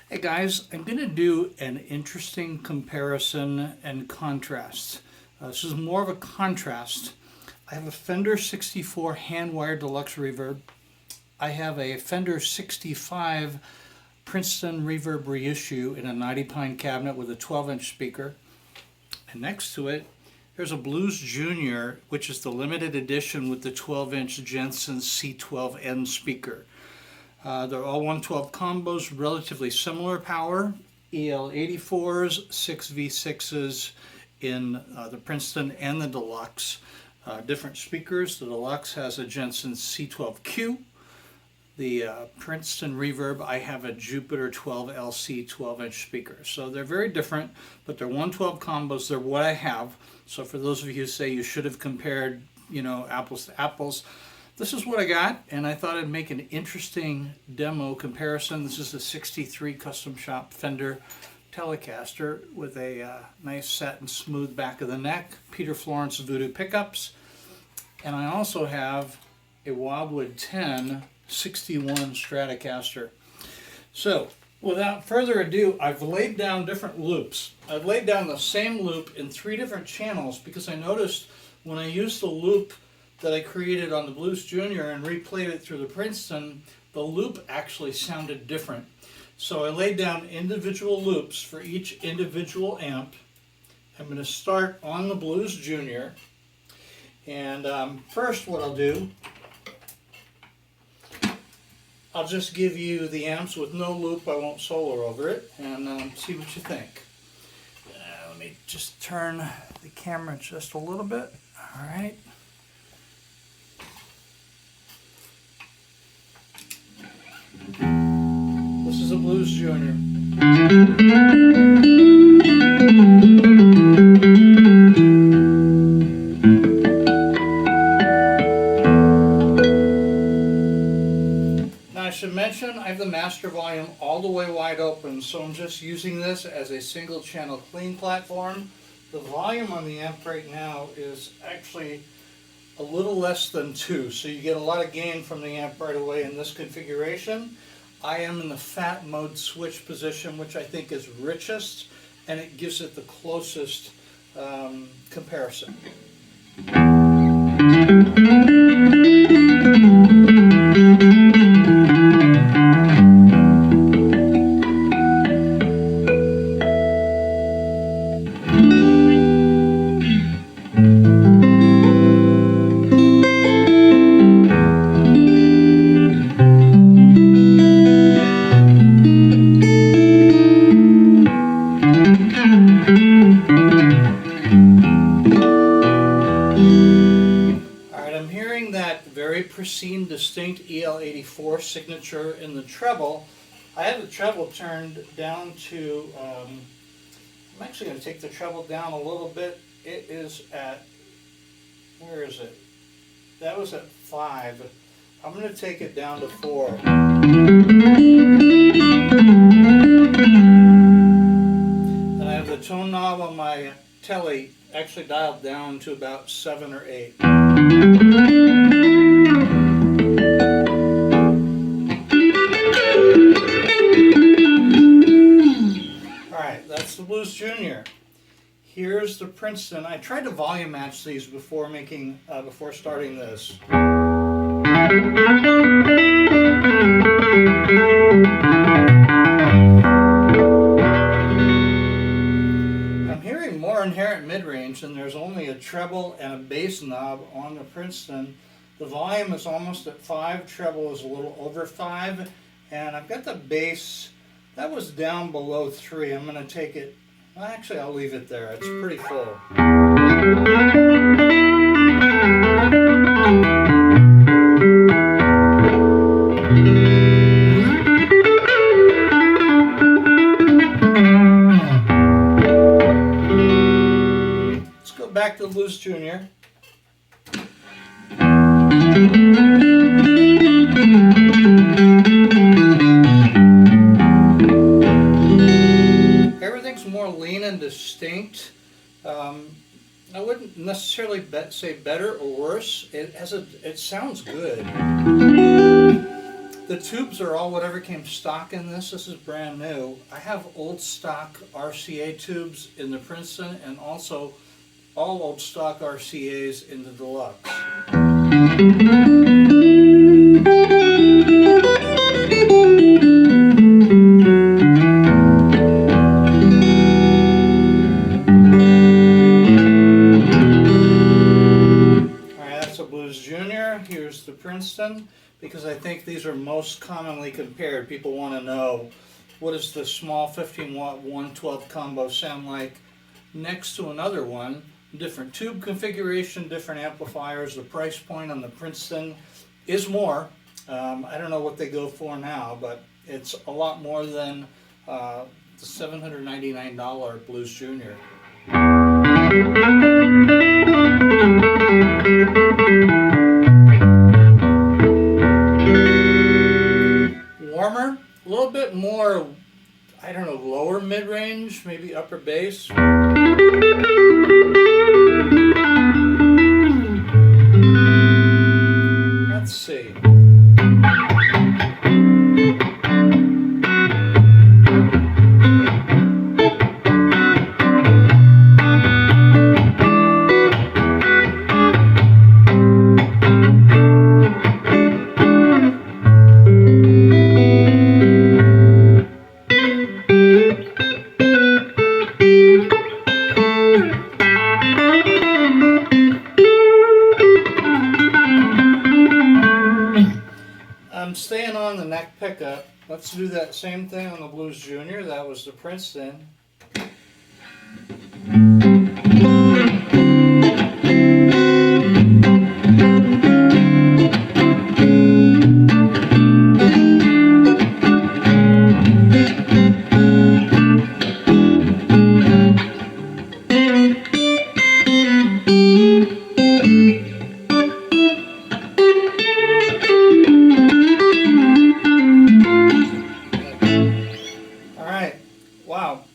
Hey guys, I'm going to do an interesting comparison and contrast. This is more of a contrast. I have a Fender 64 hand-wired Deluxe Reverb. I have a Fender 65 Princeton Reverb reissue in a Knotty pine cabinet with a 12-inch speaker. And next to it, there's a Blues Junior, which is the limited edition with the 12-inch Jensen C12N speaker. They're all 112 combos, relatively similar power. EL84s, 6V6s in the Princeton and the Deluxe. Different speakers. The Deluxe has a Jensen C12Q. The Princeton Reverb, I have a Jupiter 12LC 12-inch speaker. So they're very different, but they're 112 combos. They're what I have. So for those of you who say you should have compared, apples to apples, this is what I got, and I thought I'd make an interesting demo comparison. This is a 63 custom shop Fender Telecaster with a nice satin smooth back of the neck, Peter Florence Voodoo pickups, and I also have a Wildwood 10 61 Stratocaster. So, without further ado, I've laid down different loops. I've laid down the same loop in 3 different channels because I noticed when I used the loop that I created on the Blues Junior and replayed it through the Princeton, the loop actually sounded different. So I laid down individual loops for each individual amp. I'm going to start on the Blues Junior. And first what I'll do, I'll just give you the amps with no loop. I won't solo over it, and see what you think. Let me just turn the camera just a little bit. All right. This is a Blues Junior. Now I should mention I have the master volume all the way wide open, so I'm just using this as a single channel clean platform. The volume on the amp right now is actually a little less than 2, so you get a lot of gain from the amp right away in this configuration. I am in the fat mode switch position, which I think is richest, and it gives it the closest comparison. Pristine, distinct EL84 signature in the treble. I have the treble turned down to, I'm actually going to take the treble down a little bit. It is at, where is it? That was at 5. I'm going to take it down to 4. And I have the tone knob on my Tele actually dialed down to about 7 or 8. The Blues Junior. Here's the Princeton. I tried to volume match these before starting this. I'm hearing more inherent mid-range, and there's only a treble and a bass knob on the Princeton. The volume is almost at 5, treble is a little over 5, and I've got the bass. That was down below 3. I'm going to take it, well, actually I'll leave it there. It's pretty full. Let's go back to the Blues Junior. More lean and distinct. I wouldn't necessarily say better or worse. It sounds good. The tubes are all whatever came stock in this. This is brand new. I have old stock RCA tubes in the Princeton and also all old stock RCAs in the Deluxe. Alright, that's a Blues Junior. Here's the Princeton, because I think these are most commonly compared. People want to know, what does the small 15-watt 112 combo sound like next to another one? Different tube configuration, different amplifiers. The price point on the Princeton is more. I don't know what they go for now, but it's a lot more than the $799 Blues Junior. Warmer, a little bit more, I don't know, lower mid-range, maybe upper bass. Let's see. I'm staying on the neck pickup. Let's do that same thing on the Blues Junior. That was the Princeton. Wow,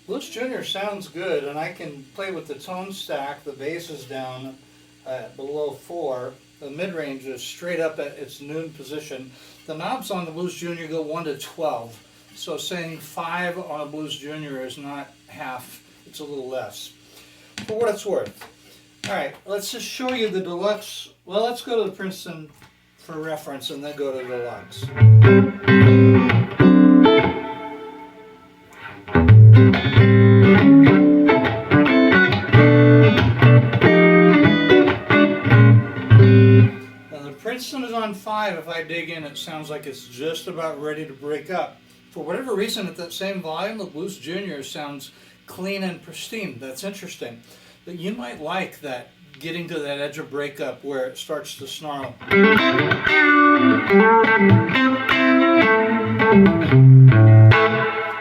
Blues Junior sounds good, and I can play with the tone stack. The bass is down below 4. The mid-range is straight up at its noon position. The knobs on the Blues Junior go 1 to 12, so saying 5 on a Blues Junior is not half, it's a little less. For what it's worth. Alright, let's just show you the Deluxe. Well, let's go to the Princeton for reference and then go to the Deluxe. Princeton is on 5. If I dig in, it sounds like it's just about ready to break up. For whatever reason, at that same volume, the Blues Junior sounds clean and pristine. That's interesting. But you might like that, getting to that edge of breakup where it starts to snarl.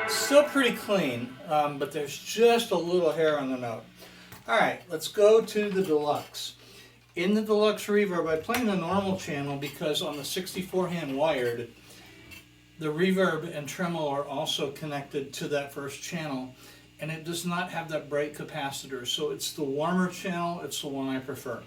Still pretty clean, but there's just a little hair on the note. Alright, let's go to the Deluxe. In the Deluxe Reverb, I play in the normal channel because on the 64-hand wired, the reverb and tremolo are also connected to that first channel, and it does not have that bright capacitor, so it's the warmer channel, it's the one I prefer.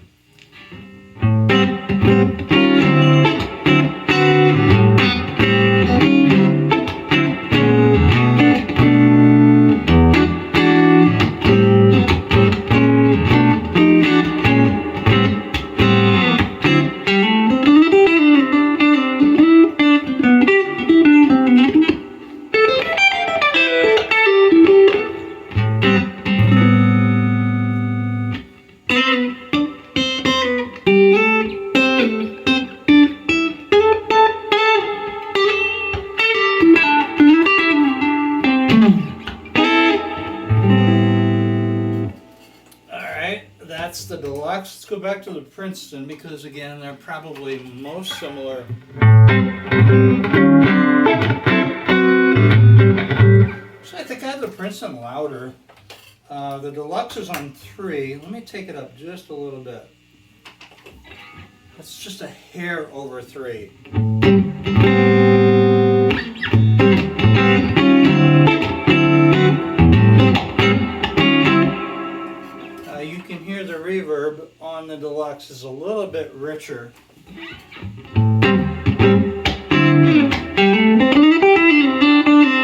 That's the Deluxe. Let's go back to the Princeton because, again, they're probably most similar. So I think I have the Princeton louder. The Deluxe is on 3. Let me take it up just a little bit. It's just a hair over 3. You can hear the reverb on the Deluxe is a little bit richer.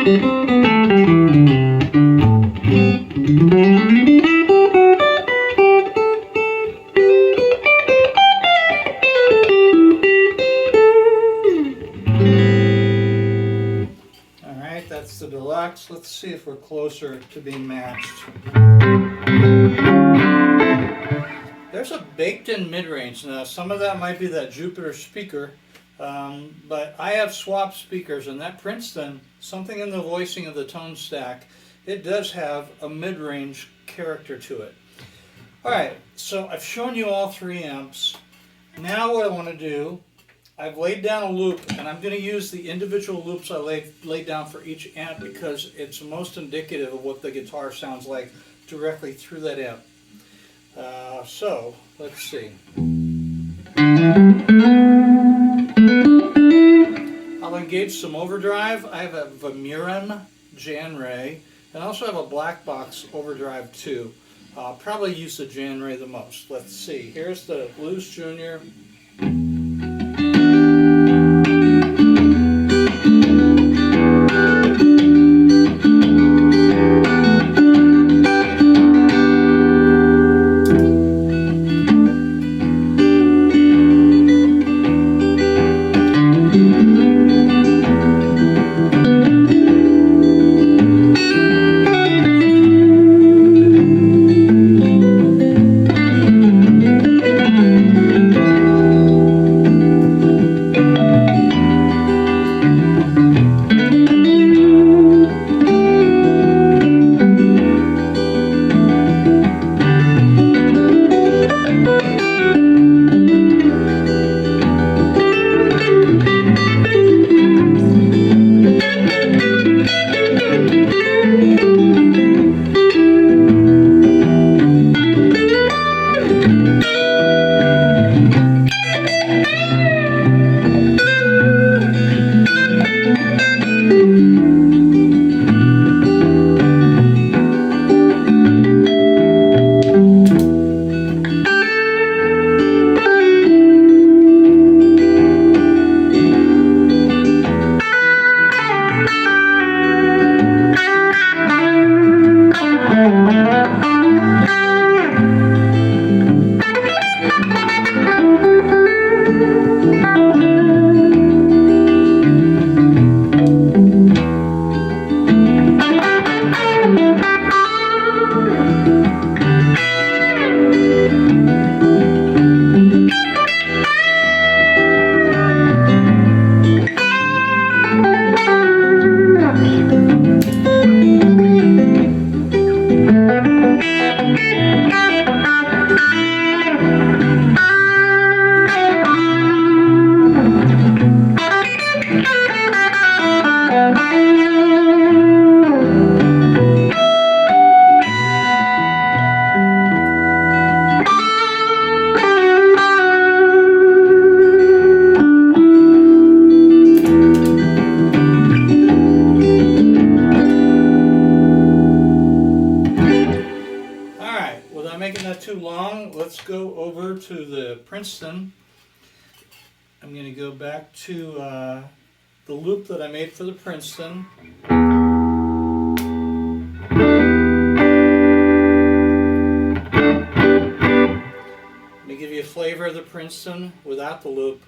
Alright, that's the Deluxe. Let's see if we're closer to being matched. There's a baked-in mid-range. Now, some of that might be that Jupiter speaker, but I have swapped speakers, and that Princeton, something in the voicing of the tone stack, it does have a mid-range character to it. Alright, so I've shown you all three amps. Now what I want to do, I've laid down a loop, and I'm going to use the individual loops I laid down for each amp because it's most indicative of what the guitar sounds like directly through that amp. So, let's see. I'll engage some overdrive. I have a Vermeeren Jan Ray, and I also have a black box overdrive too. I'll probably use the Jan Ray the most. Let's see. Here's the Blues Junior. Let's go over to the Princeton. I'm going to go back to the loop that I made for the Princeton. Let me give you a flavor of the Princeton without the loop.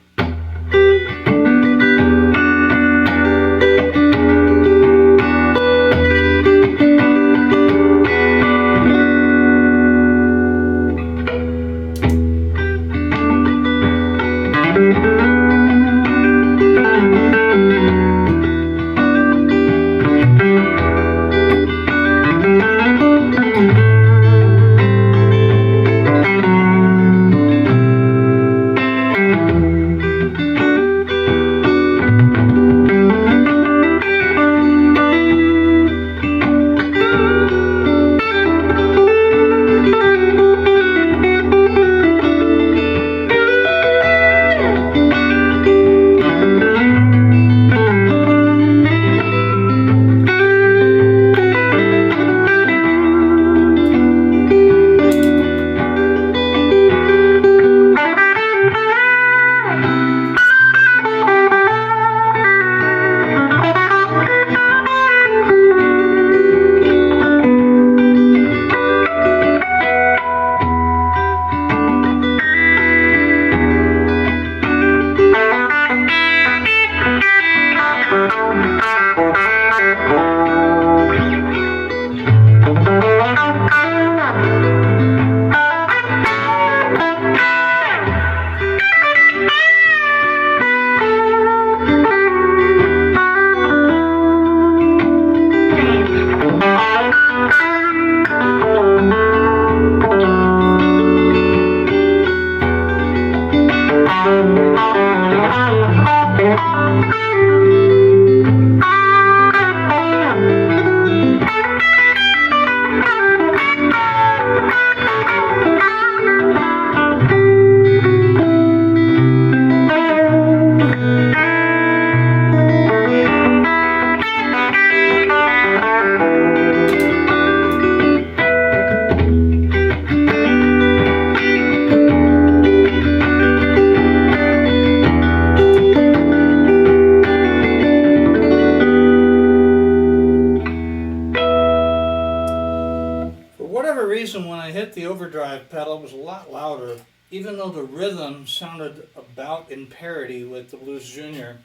reason when I hit the overdrive pedal it was a lot louder, even though the rhythm sounded about in parity with the Blues Junior.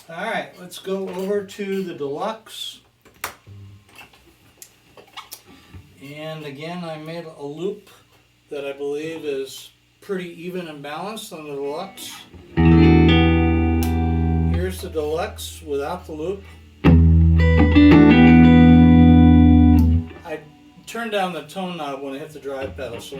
Alright, let's go over to the Deluxe. And again, I made a loop that I believe is pretty even and balanced on the Deluxe. Here's the Deluxe without the loop. I turned down the tone knob when I hit the drive pedal. So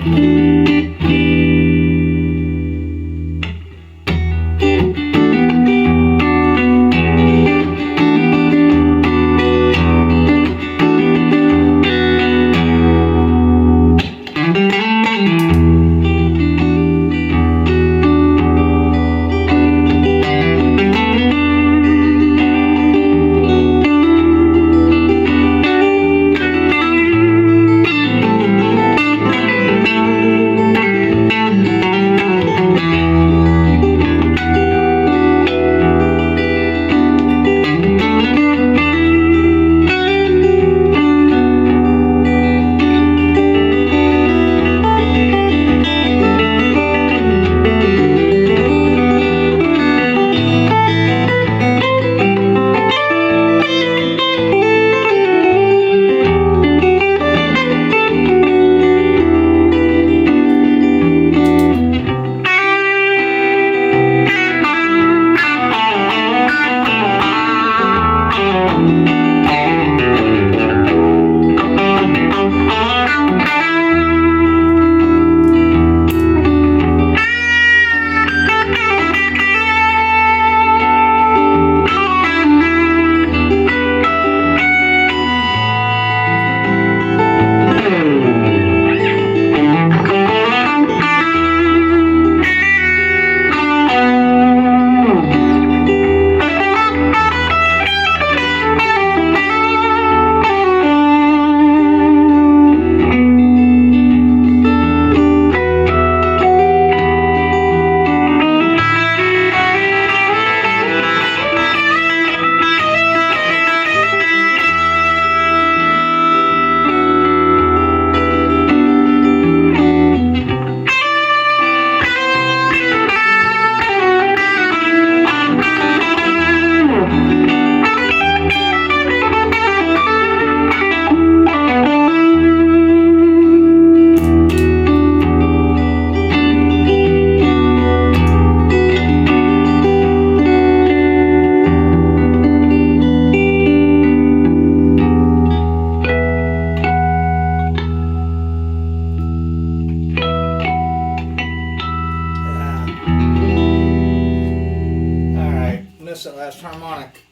that last harmonic.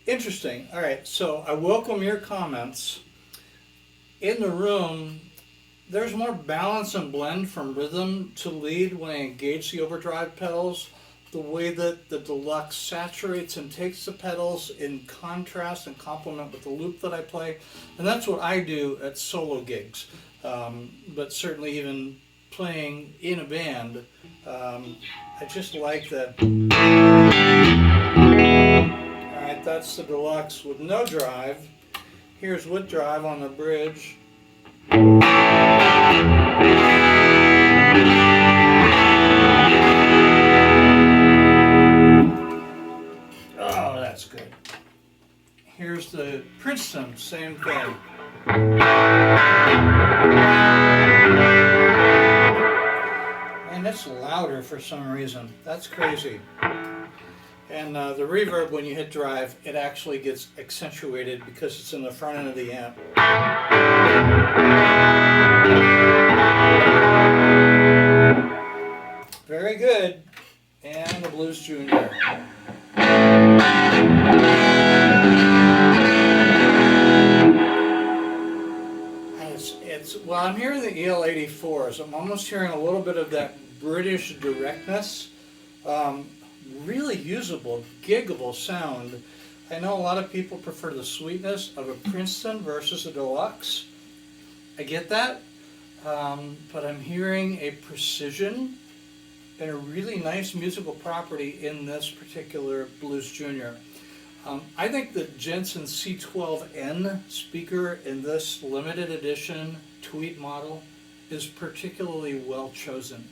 Interesting. All right, so I welcome your comments. In the room, there's more balance and blend from rhythm to lead when I engage the overdrive pedals. The way that the Deluxe saturates and takes the pedals in contrast and complement with the loop that I play. And that's what I do at solo gigs. But certainly even playing in a band, I just like that. Alright, that's the Deluxe with no drive. Here's with drive on the bridge. Oh, that's good. Here's the Princeton, same thing. And it's louder for some reason. That's crazy. And the reverb, when you hit drive, it actually gets accentuated because it's in the front end of the amp. Very good. And the Blues Junior. Well, I'm hearing the EL84s. I'm almost hearing a little bit of that British directness. Really usable, giggable sound. I know a lot of people prefer the sweetness of a Princeton versus a Deluxe. I get that, but I'm hearing a precision and a really nice musical property in this particular Blues Junior. I think the Jensen C12N speaker in this limited edition Tweet model is particularly well chosen.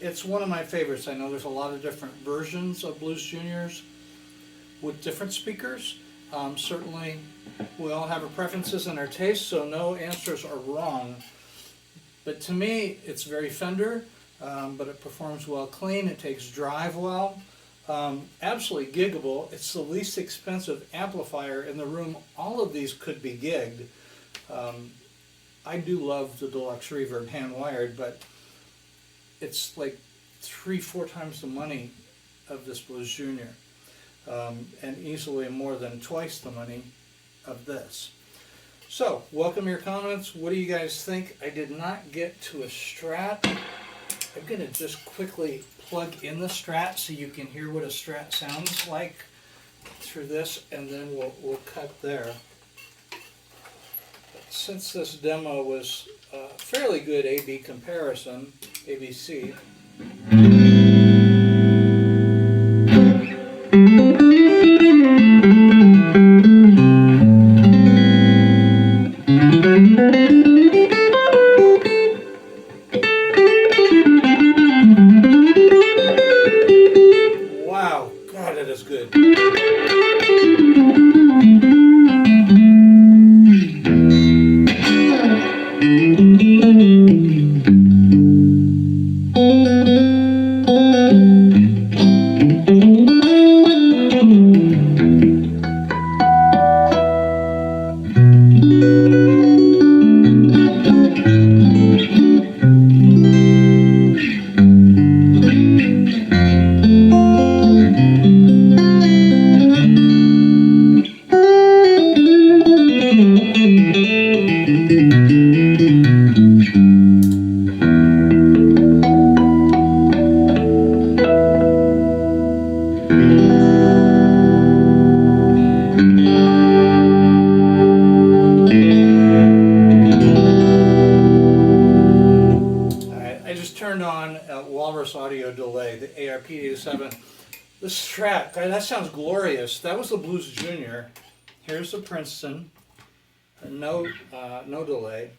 It's one of my favorites. I know there's a lot of different versions of Blues Juniors with different speakers. Certainly we all have our preferences and our tastes, so no answers are wrong. But to me, it's very Fender, but it performs well clean, it takes drive well. Absolutely giggable. It's the least expensive amplifier in the room. All of these could be gigged. I do love the Deluxe Reverb hand-wired, but it's like 3-4 times the money of this Blues Junior, and easily more than twice the money of this. So, welcome your comments. What do you guys think? I did not get to a Strat. I'm going to just quickly plug in the Strat so you can hear what a Strat sounds like through this, and then we'll cut there. But since this demo was a fairly good A-B comparison, ABC. Wow, God, it is good. Audio delay, the ARP87. The Strat, God, that sounds glorious. That was the Blues Junior. Here's the Princeton. No delay.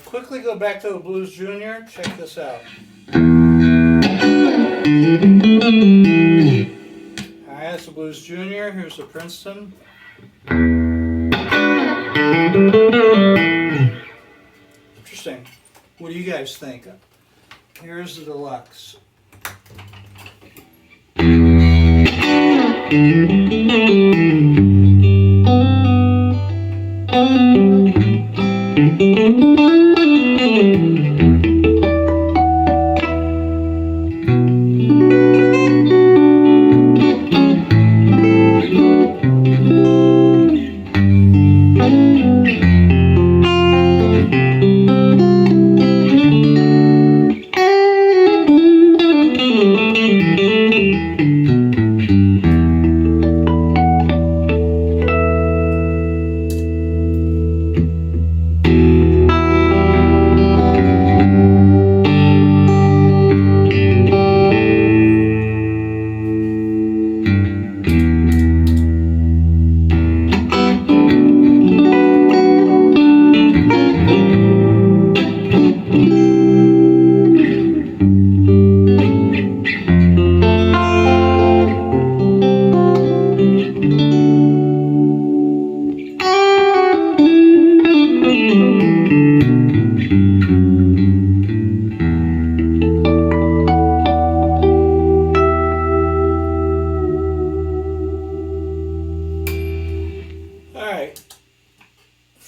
Quickly go back to the Blues Junior. Check this out. Alright, that's the Blues Junior. Here's the Princeton. Interesting. What do you guys think? Here's the Deluxe.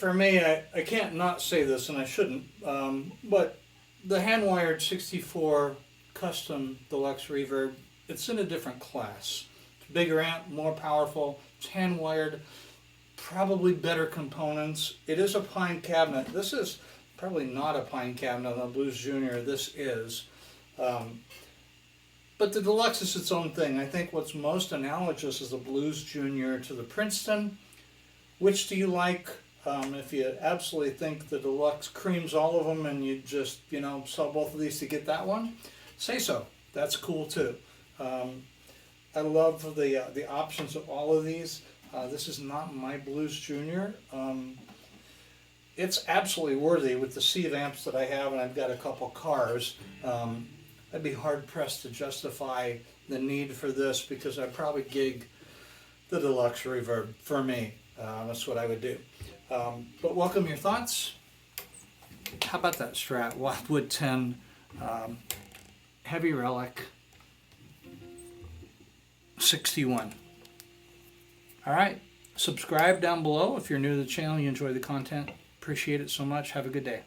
for me, I can't not say this, and I shouldn't, but the hand-wired 64 custom Deluxe Reverb, it's in a different class. It's a bigger amp, more powerful, it's hand-wired, probably better components. It is a pine cabinet. This is probably not a pine cabinet on the Blues Junior. This is. But the Deluxe is its own thing. I think what's most analogous is the Blues Junior to the Princeton. Which do you like? If you absolutely think the Deluxe creams all of them and you just, sell both of these to get that one, say so. That's cool too. I love the options of all of these. This is not my Blues Junior. It's absolutely worthy with the sea of amps that I have, and I've got a couple cars. I'd be hard pressed to justify the need for this because I'd probably gig the Deluxe Reverb for me. That's what I would do. But welcome your thoughts. How about that Strat? Wildwood 10, heavy Relic, 61. All right. Subscribe down below if you're new to the channel, you enjoy the content. Appreciate it so much. Have a good day.